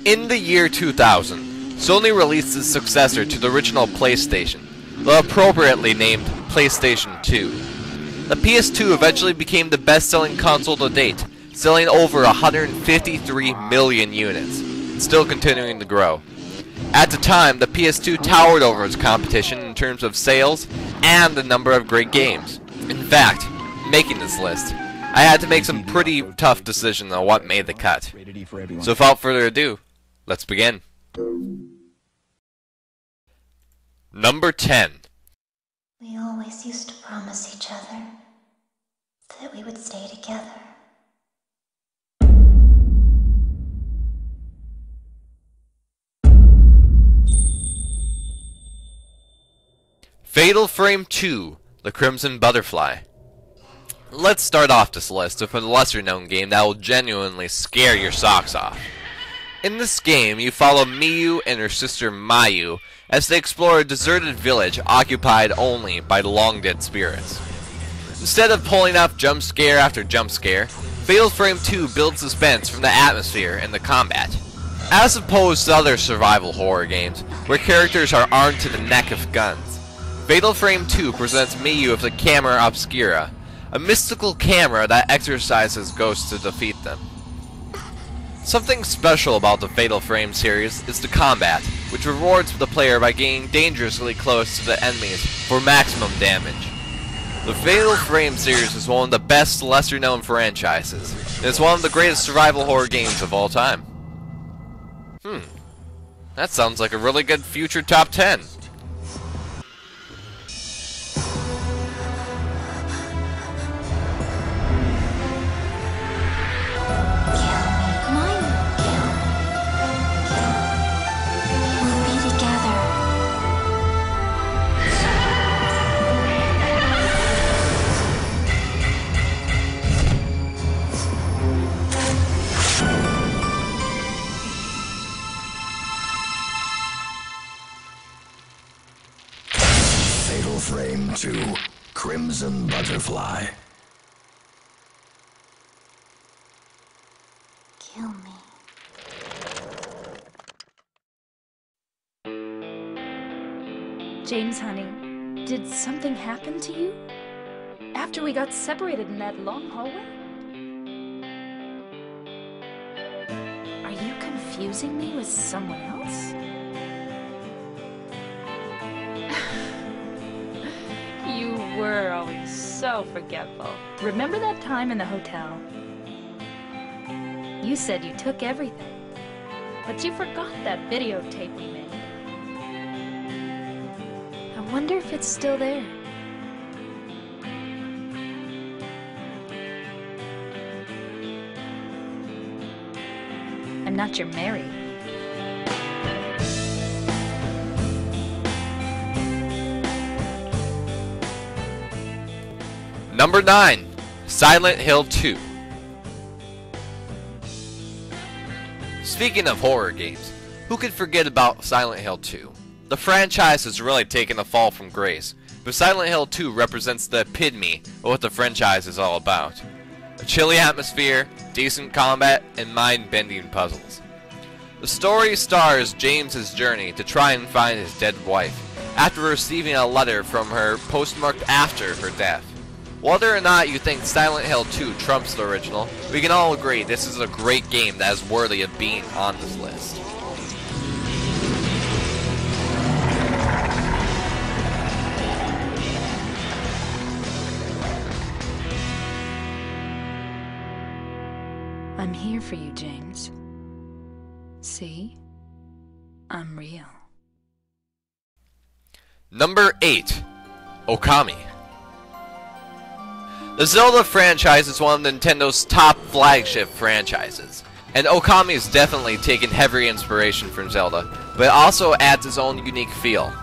In the year 2000, Sony released its successor to the original PlayStation, the appropriately named PlayStation 2. The PS2 eventually became the best-selling console to date, selling over 153 million units, and still continuing to grow. At the time, the PS2 towered over its competition in terms of sales and the number of great games. In fact, making this list, I had to make some pretty tough decisions on what made the cut. So without further ado, let's begin. Number 10. We always used to promise each other that we would stay together. Fatal Frame 2, The Crimson Butterfly. Let's start off this list with a lesser known game that will genuinely scare your socks off. In this game, you follow Miyu and her sister Mayu as they explore a deserted village occupied only by long dead spirits. Instead of pulling off jump scare after jump scare, Fatal Frame 2 builds suspense from the atmosphere and the combat. As opposed to other survival horror games, where characters are armed to the neck with guns, Fatal Frame 2 presents Miyu with the Camera Obscura, a mystical camera that exorcises ghosts to defeat them. Something special about the Fatal Frame series is the combat, which rewards the player by getting dangerously close to the enemies for maximum damage. The Fatal Frame series is one of the best lesser-known franchises, and it's one of the greatest survival horror games of all time. That sounds like a really good future top 10. Fatal Frame 2, Crimson Butterfly. Kill me. James, honey, did something happen to you? After we got separated in that long hallway? Are you confusing me with someone else? You were always so forgetful. Remember that time in the hotel? You said you took everything, but you forgot that videotape we made. I wonder if it's still there. I'm not your Mary. Number 9. Silent Hill 2. Speaking of horror games, who could forget about Silent Hill 2? The franchise has really taken a fall from grace, but Silent Hill 2 represents the epitome of what the franchise is all about. A chilly atmosphere, decent combat, and mind-bending puzzles. The story stars James's journey to try and find his dead wife, after receiving a letter from her postmarked after her death. Whether or not you think Silent Hill 2 trumps the original, we can all agree this is a great game that is worthy of being on this list. I'm here for you, James. See? I'm real. Number 8. Okami. The Zelda franchise is one of Nintendo's top flagship franchises, and Okami has definitely taken heavy inspiration from Zelda, but it also adds its own unique feel.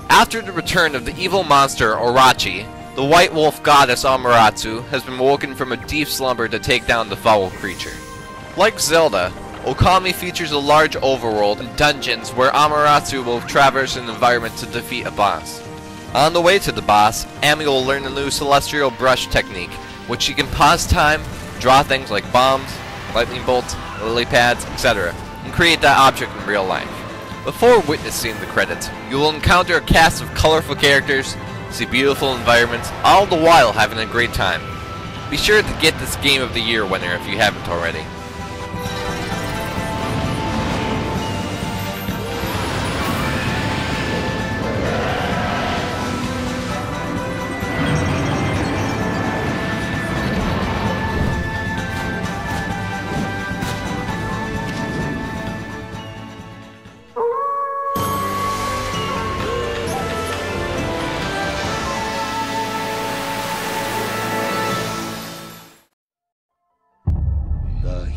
After the return of the evil monster Orochi, the White Wolf goddess Amaterasu has been woken from a deep slumber to take down the foul creature. Like Zelda, Okami features a large overworld and dungeons where Amaterasu will traverse an environment to defeat a boss. On the way to the boss, Amy will learn the new Celestial Brush technique, which she can pause time, draw things like bombs, lightning bolts, lily pads, etc., and create that object in real life. Before witnessing the credits, you will encounter a cast of colorful characters, see beautiful environments, all the while having a great time. Be sure to get this Game of the Year winner if you haven't already.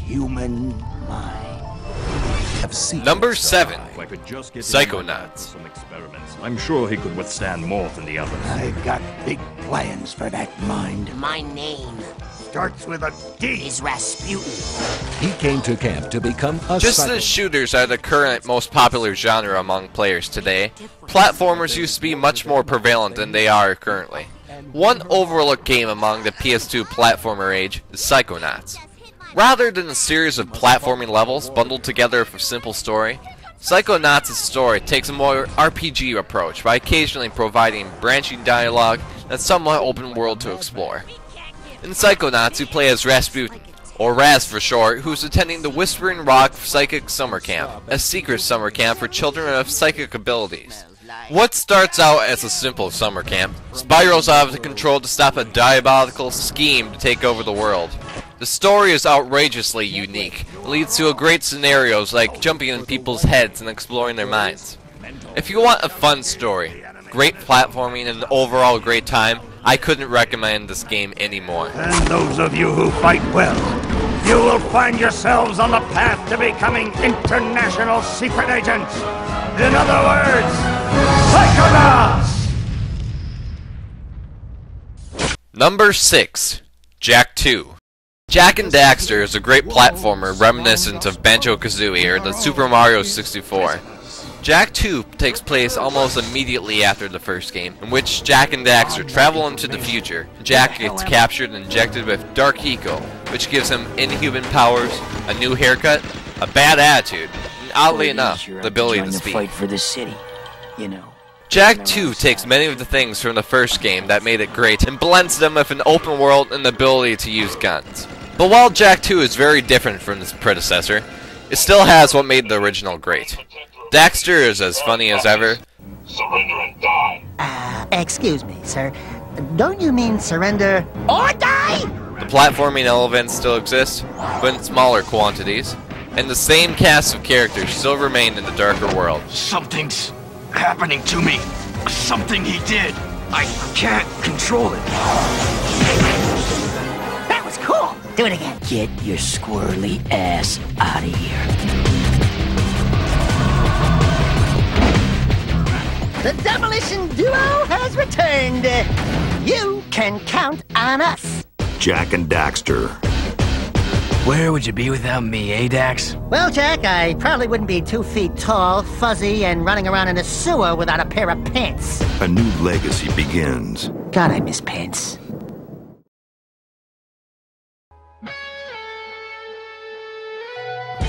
Human mind. Number 7. If I could just get Psychonauts. some experiments, I'm sure he could withstand more than the others. I've got big plans for that mind. My name Starts with a D. is Rasputin. He came to camp to become a Just as shooters are the current most popular genre among players today, platformers used to be much more prevalent than they are currently. One overlooked game among the PS2 platformer age is Psychonauts. Rather than a series of platforming levels bundled together with a simple story, Psychonauts' story takes a more RPG approach by occasionally providing branching dialogue and a somewhat open world to explore. In Psychonauts, you play as Rasputin, or Raz for short, who's attending the Whispering Rock Psychic Summer Camp, a secret summer camp for children of psychic abilities. What starts out as a simple summer camp spirals out of control to stop a diabolical scheme to take over the world. The story is outrageously unique. It leads to great scenarios like jumping in people's heads and exploring their minds. If you want a fun story, great platforming, and an overall great time, I couldn't recommend this game anymore. And those of you who fight well, you will find yourselves on the path to becoming international secret agents. In other words, Psychonauts! Number 6. Jak 2. Jak and Daxter is a great platformer reminiscent of Banjo-Kazooie or the Super Mario 64. Jak 2 takes place almost immediately after the first game, in which Jak and Daxter travel into the future. Jak gets captured and injected with Dark Eco, which gives him inhuman powers, a new haircut, a bad attitude, and oddly enough, the ability to speak. Fight for the city, you know. Jak 2 takes many of the things from the first game that made it great and blends them with an open world and the ability to use guns. But while Jak 2 is very different from its predecessor, it still has what made the original great. Daxter is as funny as ever. Surrender and die. Excuse me, sir. Don't you mean surrender or die? The platforming elements still exist, but in smaller quantities, and the same cast of characters still remain in the darker world. Something's happening to me. Something he did. I can't control it. That was cool. Do it again. Get your squirrely ass out of here. The Demolition Duo has returned. You can count on us. Jak and Daxter. Where would you be without me, eh, Dax? Well, Jak, I probably wouldn't be 2 feet tall, fuzzy, and running around in a sewer without a pair of pants. A new legacy begins. God, I miss pants.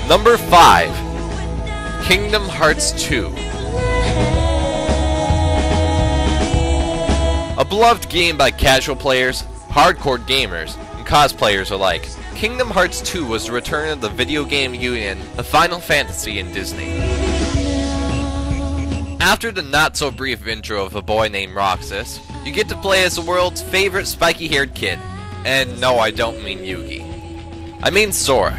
Number 5. Kingdom Hearts 2. A beloved game by casual players, hardcore gamers, and cosplayers alike, Kingdom Hearts 2 was the return of the video game union of Final Fantasy and Disney. After the not-so-brief intro of a boy named Roxas, you get to play as the world's favorite spiky-haired kid. And no, I don't mean Yugi. I mean Sora.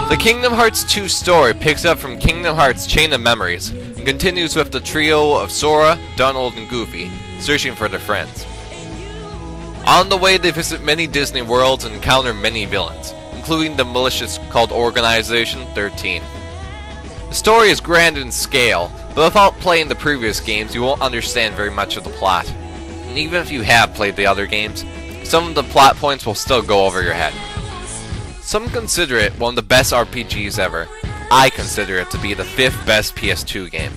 The Kingdom Hearts 2 story picks up from Kingdom Hearts Chain of Memories, and continues with the trio of Sora, Donald, and Goofy, searching for their friends. On the way, they visit many Disney worlds and encounter many villains, including the malicious called Organization 13. The story is grand in scale, but without playing the previous games, you won't understand very much of the plot. And even if you have played the other games, some of the plot points will still go over your head. Some consider it one of the best RPGs ever. I consider it to be the 5th best PS2 game.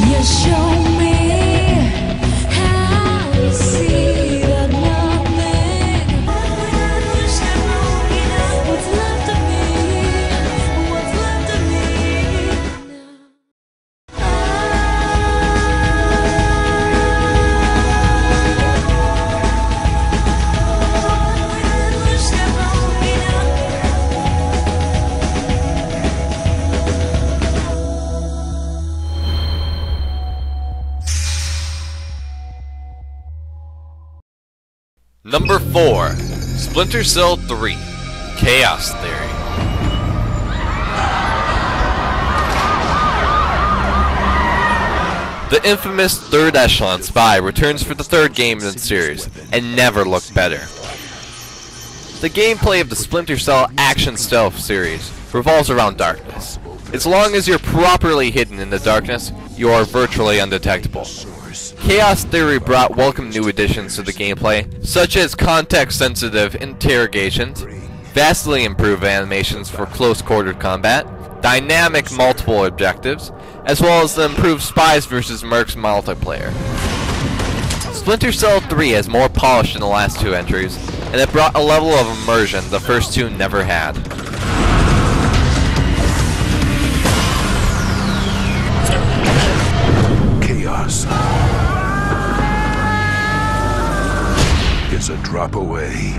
You show me how to see. Number 4. Splinter Cell 3. Chaos Theory. The infamous Third Echelon Spy returns for the third game in the series, and never looked better. The gameplay of the Splinter Cell action stealth series revolves around darkness. As long as you're properly hidden in the darkness, you are virtually undetectable. Chaos Theory brought welcome new additions to the gameplay, such as context-sensitive interrogations, vastly improved animations for close-quartered combat, dynamic multiple objectives, as well as the improved Spies vs. Mercs multiplayer. Splinter Cell 3 has more polish than the last two entries, and it brought a level of immersion the first two never had. Chaos is a drop away.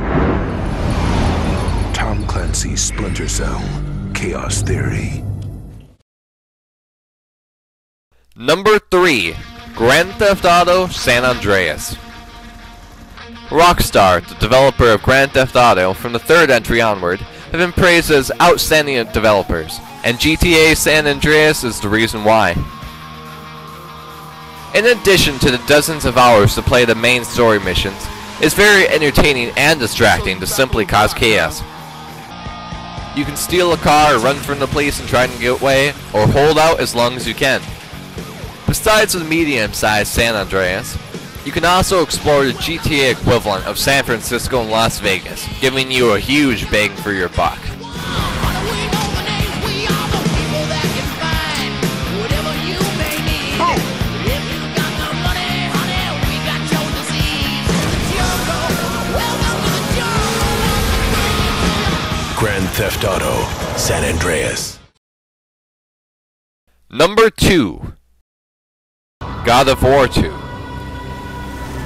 Tom Clancy's Splinter Cell, Chaos Theory. Number 3. Grand Theft Auto San Andreas. Rockstar, the developer of Grand Theft Auto from the third entry onward, have been praised as outstanding developers, and GTA San Andreas is the reason why. In addition to the dozens of hours to play the main story missions, it's very entertaining and distracting to simply cause chaos. You can steal a car or run from the police and try to get away, or hold out as long as you can. Besides the medium-sized San Andreas, you can also explore the GTA equivalent of San Francisco and Las Vegas, giving you a huge bang for your buck. Grand Theft Auto San Andreas. Number 2. God of War 2.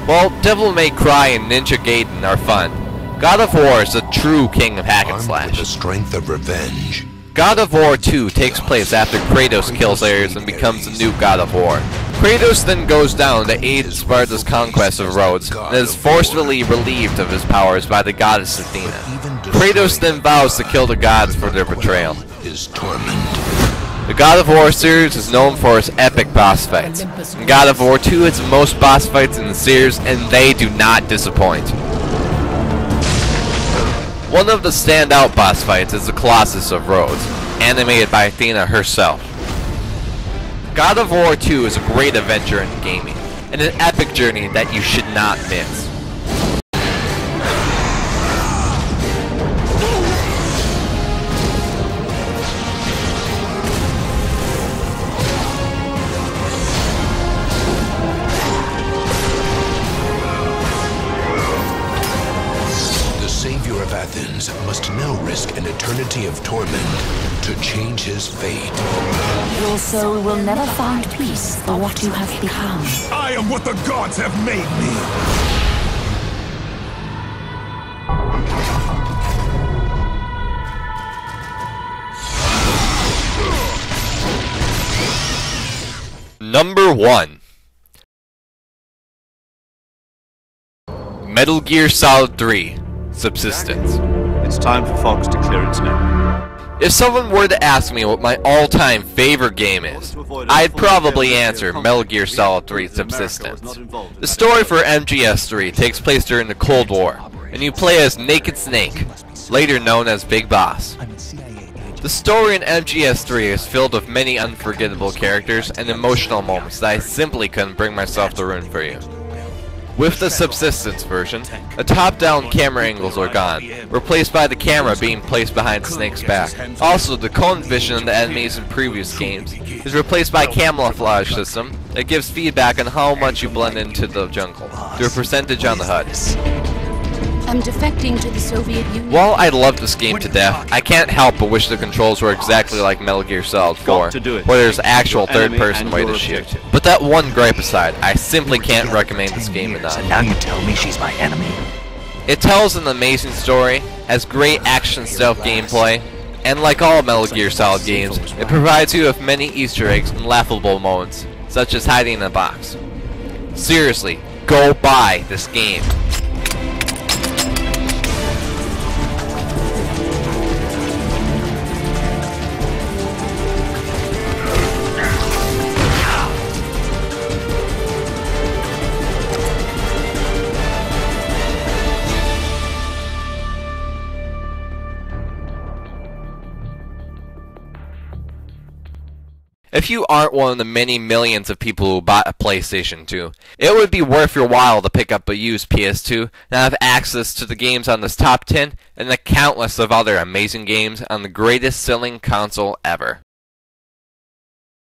While Devil May Cry and Ninja Gaiden are fun, God of War is the true king of hack and slash. With the strength of revenge. God of War 2 takes place after Kratos kills Ares and becomes the new God of War. Kratos then goes down to aid Sparta's conquest of Rhodes and is forcefully relieved of his powers by the goddess Athena. Kratos then vows to kill the gods for their betrayal. Is torment. The God of War series is known for its epic boss fights. In God of War 2 has the most boss fights in the series, and they do not disappoint. One of the standout boss fights is the Colossus of Rhodes, animated by Athena herself. God of War 2 is a great adventure in gaming, and an epic journey that you should not miss. Athens must now risk an eternity of torment to change his fate. Your soul will never find peace for what you have become. I am what the gods have made me! Number 1. Metal Gear Solid 3. Subsistence. It's time for Fox to clear its name. If someone were to ask me what my all-time favorite game is, I'd probably answer Metal Gear Solid 3 Subsistence. The story for MGS3 takes place during the Cold War, and you play as Naked Snake, later known as Big Boss. The story in MGS3 is filled with many unforgettable characters and emotional moments that I simply couldn't bring myself to ruin for you. With the Subsistence version, the top-down camera angles are gone, replaced by the camera being placed behind Snake's back. Also, the cone vision of the enemies in previous games is replaced by a camouflage system that gives feedback on how much you blend into the jungle, through a percentage on the HUD. I'm defecting to the Soviet Union. While I love this game to death, I can't help but wish the controls were exactly like Metal Gear Solid 4, where there's actual third-person way to shoot. But that one gripe aside, I simply can't recommend this game enough. And now you tell me she's my enemy? It tells an amazing story, has great action stealth gameplay, and like all Metal Gear Solid games, it provides you with many Easter eggs and laughable moments, such as hiding in a box. Seriously, go buy this game. If you aren't one of the many millions of people who bought a PlayStation 2, it would be worth your while to pick up a used PS2 and have access to the games on this top 10 and the countless of other amazing games on the greatest selling console ever.